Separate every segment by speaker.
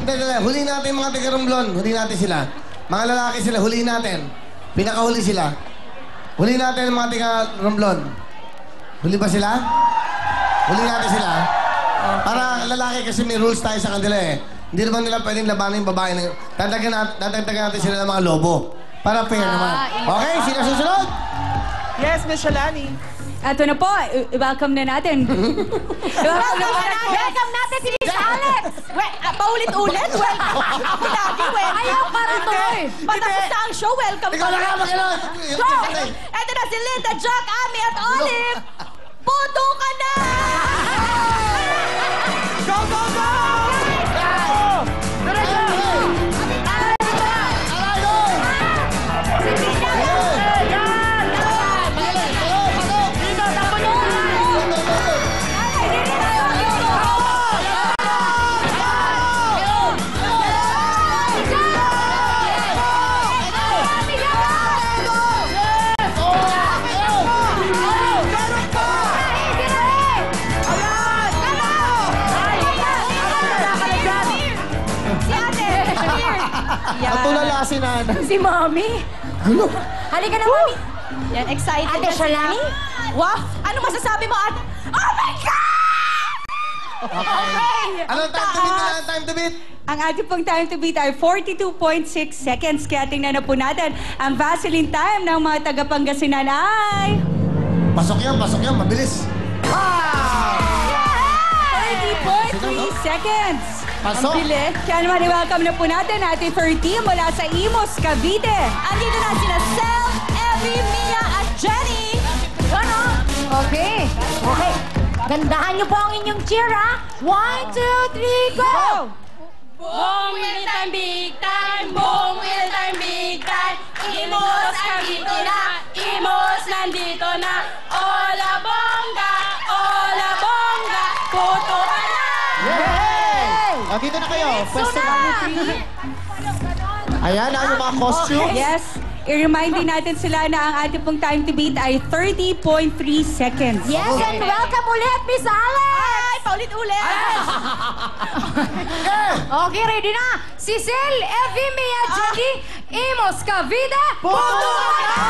Speaker 1: Huli natin mga taga-Romblon. Huli natin sila. Mga lalaki sila, huli natin. Pinakahuli sila. Huli natin mga taga-Romblon. Huli ba sila? Huli natin sila. Para lalaki kasi may rules tayo sa kanila eh. Hindi naman nila pwedeng labanan yung babae. Dadagdagan natin sila ng mga lobo. Para fair naman. Okay, sino susunod?
Speaker 2: Yes, Miss Shalani.
Speaker 3: Ito na po, welcome na natin.
Speaker 4: Welcome natin si Miss Alex!
Speaker 3: Paulit-ulit, welcome. Ako lagi, welcome.
Speaker 4: Ayaw pa rin to eh.
Speaker 3: Patapos na ang show, welcome.
Speaker 1: Ikaw na nga, mag-ano.
Speaker 3: Go! Ito na si Linda, Jack, Ami at Olive. Puto ka na!
Speaker 2: Go, go, go!
Speaker 1: Natulala si Nana.
Speaker 3: Si Mami.
Speaker 1: Ano?
Speaker 4: Halika na, Mami.
Speaker 3: Yan, excited
Speaker 4: Ate
Speaker 3: na si
Speaker 4: Shalani?
Speaker 3: Wow! Ano masasabi mo, Ate? Oh my God! Okay.
Speaker 1: Anong time to beat nila? Anong time to beat?
Speaker 3: Ang ating pong time to beat ay 42.6 seconds. Kaya tingnan na po natin ang Vaseline time ng mga taga-Pangasinan ay...
Speaker 1: Pasok yan, mabilis. Wow!
Speaker 3: 30.3 seconds.
Speaker 1: Pasok.
Speaker 3: Ang bilis. Kaya naman i-welcome na po natin ating 30 mula sa Imos, Cavite. Andito na sina Sel, Evie, Mia at Jenny.
Speaker 4: Ano? Okay. Okay. Gandahan niyo po ang inyong cheer, ha? 1, 2, 3, go!
Speaker 3: Bong will time, big time. Bong will time, big time. Imos, nandito na. Imos, nandito na. Ola bongga, puto ka na.
Speaker 2: Yay! O, dito na kayo. Pwesto kami free. Ayan, ano yung mga costumes?
Speaker 3: Yes. I-remind din natin sila na ang ating pong time to beat ay 30.3 seconds.
Speaker 4: Yes, and welcome ulit, Miss Alex!
Speaker 3: Ay, paulit-ulit!
Speaker 4: Okay, ready na? Cecil, Evie, Mia, Jenny, Imos, Cavite,
Speaker 2: Puto ka na!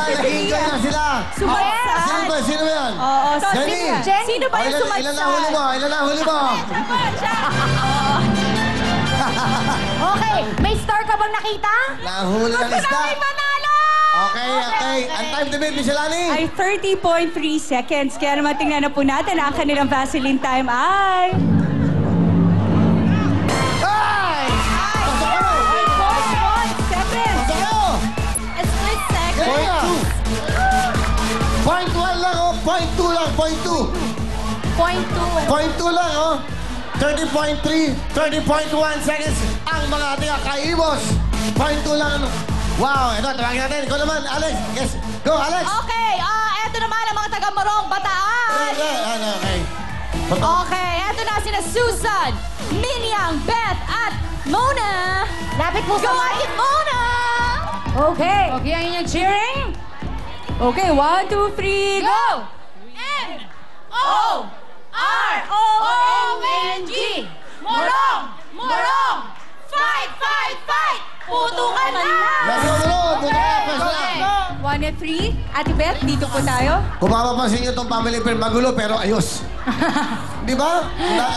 Speaker 1: Nag-enjoy na sila.
Speaker 3: Sumadsad.
Speaker 1: Sino ba yan?
Speaker 3: Oo,
Speaker 1: Jenny.
Speaker 3: Sino ba yung sumadsad?
Speaker 1: Ilan na huli mo?
Speaker 4: Okay, may star ka bang nakita?
Speaker 1: Nahuli ng isda.
Speaker 4: Manalo!
Speaker 1: Okay. Ang time to beat, Miss Shalani.
Speaker 3: Ay 30.3 seconds. Kaya naman tingnan na po natin ang kanilang Vaseline time ay...
Speaker 1: Ay! Pasok ka!
Speaker 3: 4.1 seconds.
Speaker 1: Pasok ka!
Speaker 3: A split second.
Speaker 1: Point 1 lang, oh. Point 2 lang, point 2.
Speaker 4: Point 2.
Speaker 1: Point 2 lang, oh. 30.3, 30.1 seconds ang mga ating kaibos. Point 2 lang. Wow, ito, tawagin natin. Ikaw naman, Alex. Yes, go, Alex.
Speaker 3: Okay, eto naman ang mga taga-Morong Bataan.
Speaker 1: Okay.
Speaker 3: Okay, eto na sina Susan, Miniang, Beth at Mona.
Speaker 4: Lapit mo
Speaker 3: Go,
Speaker 4: sa
Speaker 3: Ate Mona!
Speaker 4: Okay.
Speaker 3: Okay, ang inyong cheering. Okay, 1, 2, 3, go! M-O-R-O-O-N-G Morong! Morong! Fight! Fight! Fight! Puto ka na!
Speaker 1: Let's go, Pwesto na.
Speaker 3: 1 and 3. Ate Beth, dito po tayo.
Speaker 1: Kung mapapansin nyo itong family friend, magulo pero ayos. Di ba?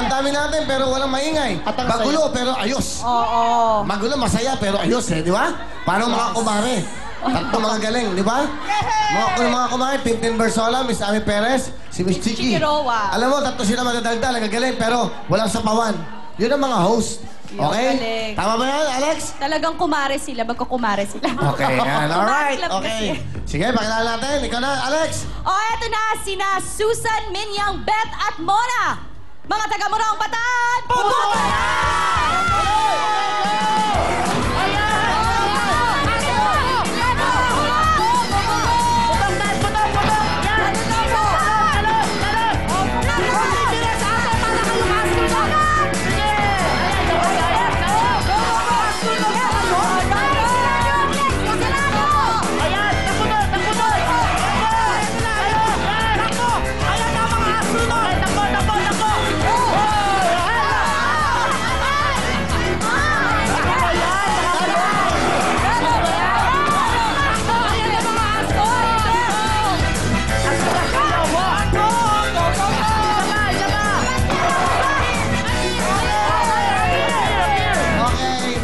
Speaker 1: Ang dami natin pero walang maingay. Magulo pero ayos.
Speaker 3: Oo.
Speaker 1: Magulo, masaya pero ayos eh, di ba? Parang mga kumare. Tatlo mga galing, di ba? Mga kumare, Pimpin Bersola, Miss Ami Perez, si Miss Chiki.
Speaker 3: Chiki Roa.
Speaker 1: Alam mo, tatlo sila magdadaldal, nagagaling pero walang sapawan. Yun ang mga host. Okay?
Speaker 3: galing.
Speaker 1: Tama ba yan, Alex?
Speaker 3: Talagang kumare sila, magkukumare sila.
Speaker 1: Okay, yan. Alright.
Speaker 3: Club
Speaker 1: Okay.
Speaker 3: kasi.
Speaker 1: Sige, pakilala natin. Ikaw na, Alex.
Speaker 3: O, eto na, sina Susan, Minyang, Beth at Mona. Mga taga-Murong Bataan, pupunta na!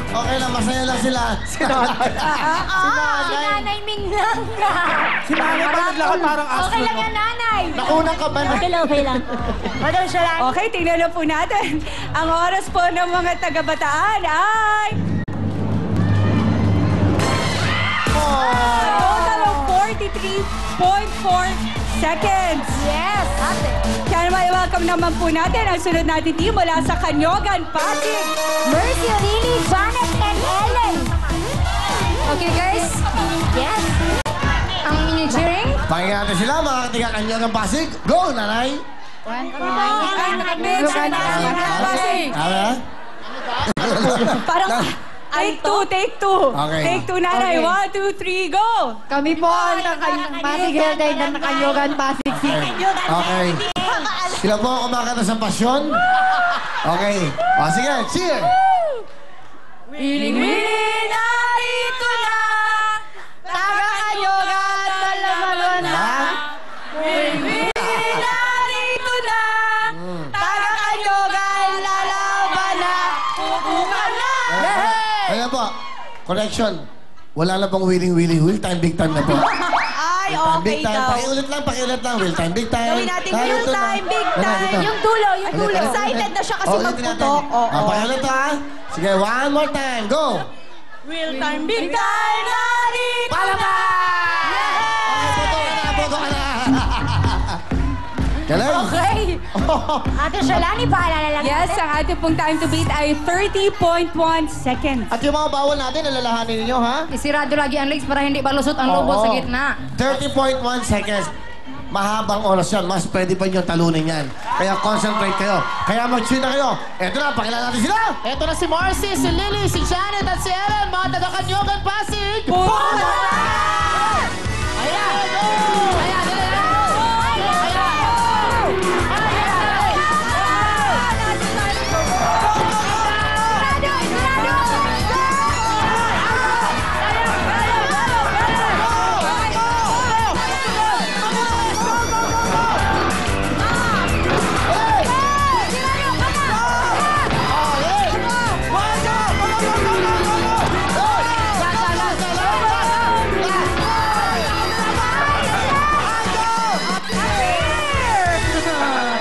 Speaker 1: Okay lang, masaya lang sila.
Speaker 2: Si nanay.
Speaker 4: Si Nanay Ming lang.
Speaker 2: Si nanay pa naglakad parang aso.
Speaker 4: Okay lang yan, Nanay.
Speaker 2: Nakunang ka ba na?
Speaker 4: Okay lang. Madam Shalan.
Speaker 3: Okay, tingnan na po natin. Ang oras po ng mga taga-Bataan ay... A total of 43.4 seconds.
Speaker 4: Yes, ate.
Speaker 3: Kaya naman, i-welcome naman po natin ang sunod natin team mula sa Kanyogan, Pasig.
Speaker 4: Mercy, Lily, Janet, and Ellen. Okay, guys. Yes. Ang mini-cheering.
Speaker 1: Pakinggan natin sila, mga katiga-kanyang ng Pasig. Go, nanay!
Speaker 3: Pasig.
Speaker 1: Ano?
Speaker 3: Parang take two.
Speaker 1: Okay.
Speaker 3: Take two, nanay.
Speaker 4: Okay.
Speaker 3: 1, 2, 3, go!
Speaker 4: Kami po ang Pasig Heritage ng Kanyogan, Pasig City.
Speaker 1: Okay. Sila po ang kumakanta sa pasyon. Okay. O, sige, cheer!
Speaker 3: Wiling-wiling, narito na! Taga-Kanyogan, malaman na! Wiling-wiling, narito na! Taga-Kanyogan, lalaban na! Pupukan na!
Speaker 1: Ayan po. Correction. Wala na pong willing-willing. Will time, big time na po.
Speaker 3: Ay,
Speaker 1: Time,
Speaker 3: okay
Speaker 1: big time.
Speaker 3: daw.
Speaker 1: Pakiulit lang. Will time, big time.
Speaker 3: Gawin natin
Speaker 1: Narito
Speaker 3: real
Speaker 1: na.
Speaker 3: time, big
Speaker 1: Ano,
Speaker 3: time.
Speaker 1: dito?
Speaker 4: Yung dulo, yung dulo.
Speaker 1: Ulit.
Speaker 3: Excited na siya kasi
Speaker 1: Oh, ulitin natin.
Speaker 3: magputok. Oo.
Speaker 1: Pakiulit ha. Sige, one more time. Go!
Speaker 3: Real time, big time, narito
Speaker 1: Palama!
Speaker 3: na!
Speaker 1: Boto ka na. Galing.
Speaker 3: Okay.
Speaker 4: Ate Shalani, paalala lang
Speaker 3: Yes,
Speaker 4: natin.
Speaker 3: ang ating pong time to beat ay 30.1 seconds.
Speaker 2: At yung mga bawal natin, alalahanin ninyo, ha?
Speaker 5: Isirado lagi ang legs para hindi balusot ang lobo
Speaker 2: Oo.
Speaker 5: sa gitna.
Speaker 1: 30.1 seconds. Mahabang oras yan. Mas pwede pa nyo talunin yan. Kaya concentrate kayo. Kaya mag-tune na kayo. Eto na, pakilala natin sila.
Speaker 2: Ito na si Marcy, si Lily, si Janet at si Ellen, mga taga-Kanyogan, Pasig.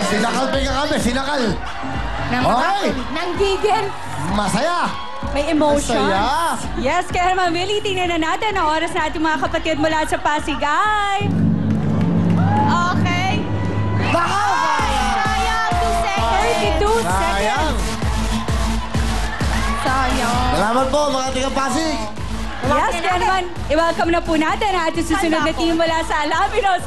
Speaker 1: Sinakal pa ka kami. Sinakal. Okay.
Speaker 4: Nanggigil.
Speaker 1: Masaya.
Speaker 3: May emotions.
Speaker 2: Saya.
Speaker 3: Yes, kaya naman, Willie, tingnan na natin ang oras natin mga kapatid mula sa Pasigay. Okay.
Speaker 1: Baka!
Speaker 3: Sayang, 2 seconds. 32
Speaker 1: Sayang.
Speaker 3: seconds. Sayang.
Speaker 1: Salamat po, mga tiga-Pasig.
Speaker 3: Yes, kaya naman, i-welcome na po natin ang ating susunod na team mula sa Alabinos.